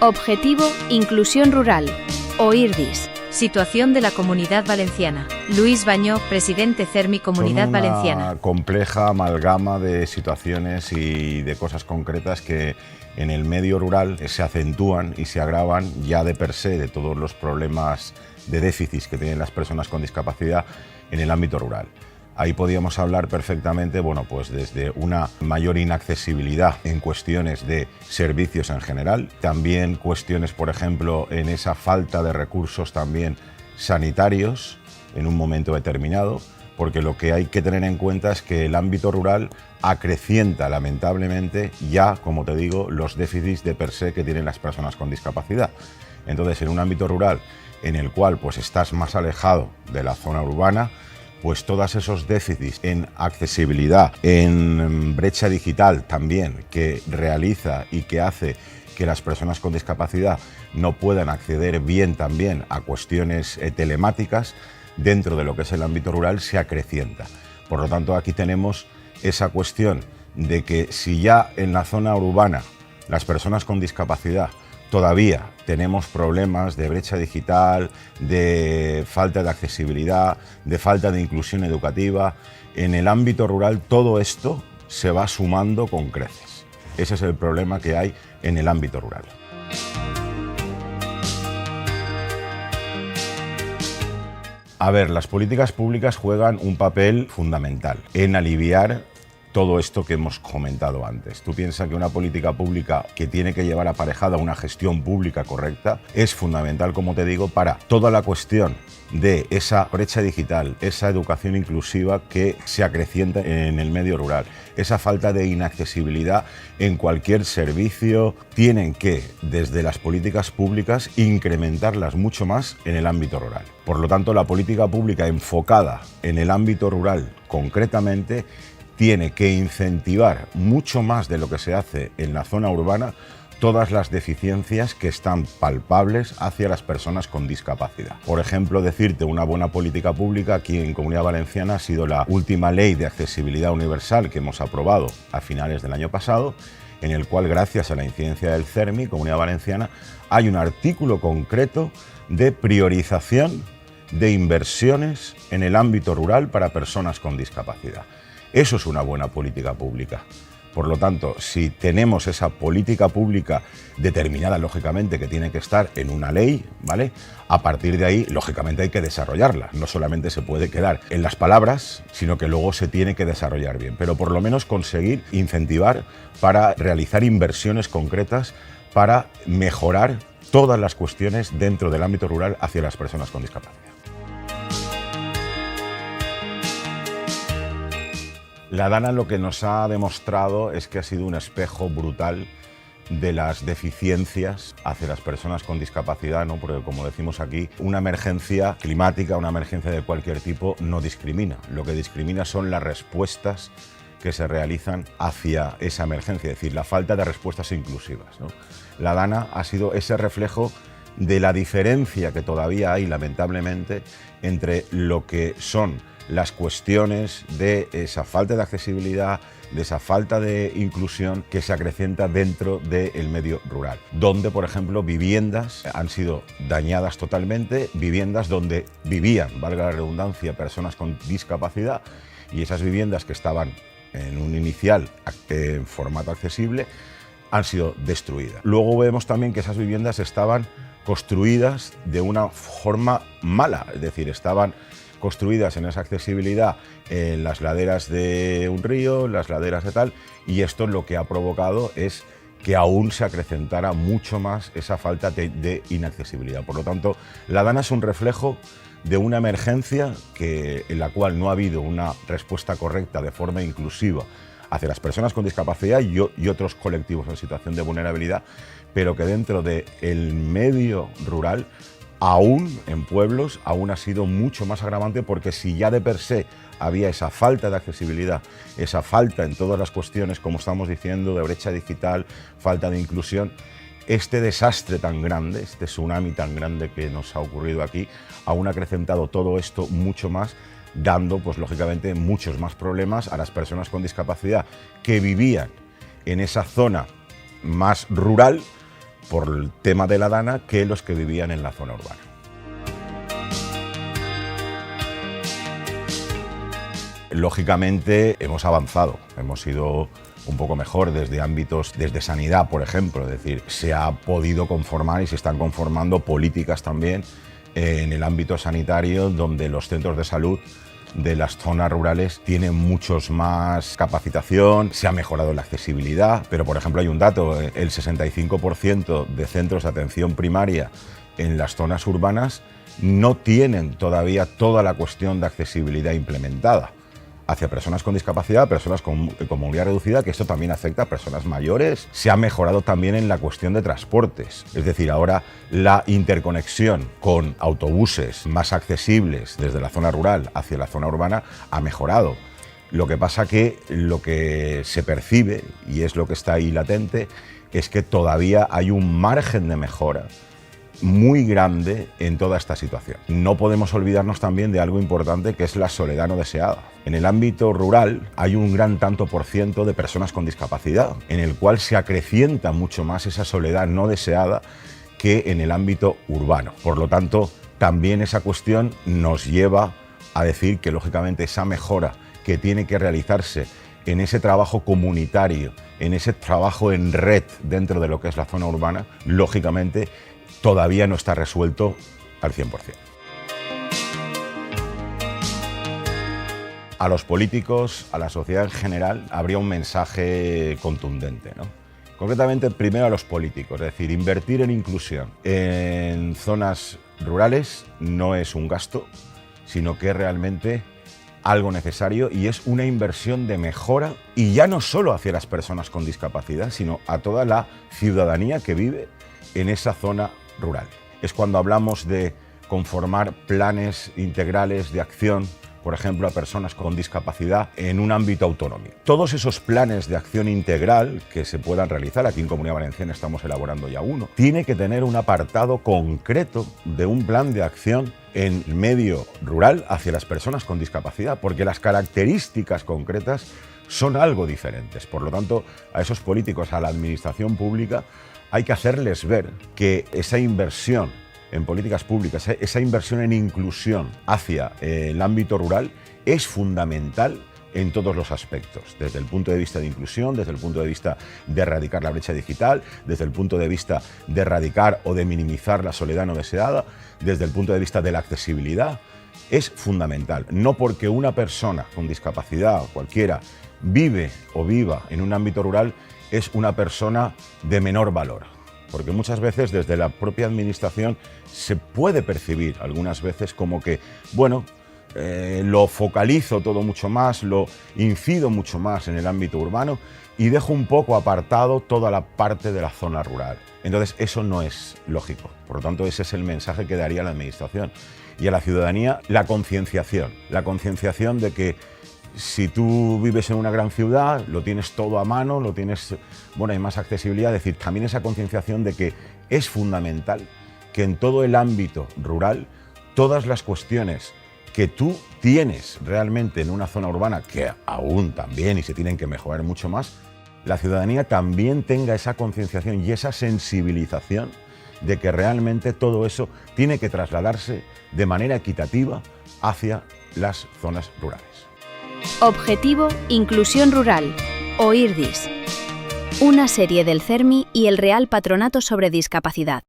Objetivo, inclusión rural. OIRDIS. Situación de la Comunidad Valenciana. Luis Bañó, presidente CERMI Comunidad Valenciana. Una compleja amalgama de situaciones y de cosas concretas que en el medio rural se acentúan y se agravan ya de per se de todos los problemas de déficits que tienen las personas con discapacidad en el ámbito rural. Ahí podíamos hablar perfectamente, bueno, pues desde una mayor inaccesibilidad en cuestiones de servicios en general, también cuestiones, por ejemplo, en esa falta de recursos también sanitarios en un momento determinado, porque lo que hay que tener en cuenta es que el ámbito rural acrecienta lamentablemente ya, como te digo, los déficits de per se que tienen las personas con discapacidad. Entonces, en un ámbito rural en el cual pues estás más alejado de la zona urbana, pues todos esos déficits en accesibilidad, en brecha digital también, que realiza y que hace que las personas con discapacidad no puedan acceder bien también a cuestiones telemáticas, dentro de lo que es el ámbito rural se acrecienta. Por lo tanto, aquí tenemos esa cuestión de que si ya en la zona urbana las personas con discapacidad todavía tenemos problemas de brecha digital, de falta de accesibilidad, de falta de inclusión educativa, en el ámbito rural todo esto se va sumando con creces. Ese es el problema que hay en el ámbito rural. A ver, las políticas públicas juegan un papel fundamental en aliviar todo esto que hemos comentado antes. Tú piensas que una política pública que tiene que llevar aparejada una gestión pública correcta es fundamental, como te digo, para toda la cuestión de esa brecha digital, esa educación inclusiva que se acrecienta en el medio rural, esa falta de inaccesibilidad en cualquier servicio. Tienen que, desde las políticas públicas, incrementarlas mucho más en el ámbito rural. Por lo tanto, la política pública enfocada en el ámbito rural concretamente tiene que incentivar mucho más de lo que se hace en la zona urbana todas las deficiencias que están palpables hacia las personas con discapacidad. Por ejemplo, decirte una buena política pública aquí en Comunidad Valenciana ha sido la última ley de accesibilidad universal que hemos aprobado a finales del año pasado, en el cual, gracias a la incidencia del CERMI, Comunidad Valenciana, hay un artículo concreto de priorización de inversiones en el ámbito rural para personas con discapacidad. Eso es una buena política pública. Por lo tanto, si tenemos esa política pública determinada, lógicamente, que tiene que estar en una ley, ¿vale? A partir de ahí, lógicamente, hay que desarrollarla. No solamente se puede quedar en las palabras, sino que luego se tiene que desarrollar bien. Pero por lo menos conseguir incentivar para realizar inversiones concretas para mejorar todas las cuestiones dentro del ámbito rural hacia las personas con discapacidad. La Dana lo que nos ha demostrado es que ha sido un espejo brutal de las deficiencias hacia las personas con discapacidad, ¿no? Porque, como decimos aquí, una emergencia climática, una emergencia de cualquier tipo no discrimina. Lo que discrimina son las respuestas que se realizan hacia esa emergencia, es decir, la falta de respuestas inclusivas, ¿no? La Dana ha sido ese reflejo de la diferencia que todavía hay, lamentablemente, entre lo que son las cuestiones de esa falta de accesibilidad, de esa falta de inclusión que se acrecienta dentro del medio rural, donde, por ejemplo, viviendas han sido dañadas totalmente, viviendas donde vivían, valga la redundancia, personas con discapacidad, y esas viviendas que estaban en un inicial en formato accesible han sido destruidas. Luego vemos también que esas viviendas estaban construidas de una forma mala, es decir, estaban construidas en esa accesibilidad en las laderas de un río, las laderas de tal, y esto lo que ha provocado es que aún se acrecentara mucho más esa falta de inaccesibilidad. Por lo tanto, la Dana es un reflejo de una emergencia en la cual no ha habido una respuesta correcta de forma inclusiva hacia las personas con discapacidad y otros colectivos en situación de vulnerabilidad, pero que dentro del medio rural, aún en pueblos, aún ha sido mucho más agravante, porque si ya de per se había esa falta de accesibilidad, esa falta en todas las cuestiones, como estamos diciendo, de brecha digital, falta de inclusión, este desastre tan grande, este tsunami tan grande que nos ha ocurrido aquí, aún ha acrecentado todo esto mucho más, dando, pues lógicamente, muchos más problemas a las personas con discapacidad que vivían en esa zona más rural, por el tema de la DANA que los que vivían en la zona urbana. Lógicamente hemos avanzado, hemos ido un poco mejor desde ámbitos, desde sanidad, por ejemplo, es decir, se ha podido conformar y se están conformando políticas también en el ámbito sanitario, donde los centros de salud de las zonas rurales tienen muchos más capacitación, se ha mejorado la accesibilidad, pero por ejemplo hay un dato, el 65% de centros de atención primaria en las zonas urbanas no tienen todavía toda la cuestión de accesibilidad implementada hacia personas con discapacidad, personas con movilidad reducida, que esto también afecta a personas mayores. Se ha mejorado también en la cuestión de transportes, es decir, ahora la interconexión con autobuses más accesibles desde la zona rural hacia la zona urbana ha mejorado. Lo que pasa que lo que se percibe, y es lo que está ahí latente, es que todavía hay un margen de mejora muy grande en toda esta situación. No podemos olvidarnos también de algo importante, que es la soledad no deseada. En el ámbito rural hay un gran tanto por ciento de personas con discapacidad, en el cual se acrecienta mucho más esa soledad no deseada que en el ámbito urbano. Por lo tanto, también esa cuestión nos lleva a decir que, lógicamente, esa mejora que tiene que realizarse en ese trabajo comunitario, en ese trabajo en red dentro de lo que es la zona urbana, lógicamente, todavía no está resuelto al 100%. A los políticos, a la sociedad en general, habría un mensaje contundente, ¿no? Concretamente, primero a los políticos, es decir, invertir en inclusión en zonas rurales no es un gasto, sino que es realmente algo necesario y es una inversión de mejora, y ya no solo hacia las personas con discapacidad, sino a toda la ciudadanía que vive en esa zona rural. Es cuando hablamos de conformar planes integrales de acción, por ejemplo, a personas con discapacidad en un ámbito autonómico. Todos esos planes de acción integral que se puedan realizar, aquí en Comunidad Valenciana estamos elaborando ya uno, tiene que tener un apartado concreto de un plan de acción en medio rural hacia las personas con discapacidad, porque las características concretas son algo diferentes. Por lo tanto, a esos políticos, a la administración pública, hay que hacerles ver que esa inversión en políticas públicas, esa inversión en inclusión hacia el ámbito rural es fundamental en todos los aspectos, desde el punto de vista de inclusión, desde el punto de vista de erradicar la brecha digital, desde el punto de vista de erradicar o de minimizar la soledad no deseada, desde el punto de vista de la accesibilidad. Es fundamental, no porque una persona con discapacidad, cualquiera, vive o viva en un ámbito rural, es una persona de menor valor. Porque muchas veces desde la propia administración se puede percibir algunas veces como que, bueno, lo focalizo todo mucho más, lo incido mucho más en el ámbito urbano y dejo un poco apartado toda la parte de la zona rural. Entonces eso no es lógico. Por lo tanto, ese es el mensaje que daría a la administración y a la ciudadanía, la concienciación de que si tú vives en una gran ciudad, lo tienes todo a mano, lo tienes, bueno, hay más accesibilidad, es decir, también esa concienciación de que es fundamental que en todo el ámbito rural, todas las cuestiones que tú tienes realmente en una zona urbana, que aún también y se tienen que mejorar mucho más, la ciudadanía también tenga esa concienciación y esa sensibilización de que realmente todo eso tiene que trasladarse de manera equitativa hacia las zonas rurales. Objetivo Inclusión Rural, o IRDIS. Una serie del CERMI y el Real Patronato sobre Discapacidad.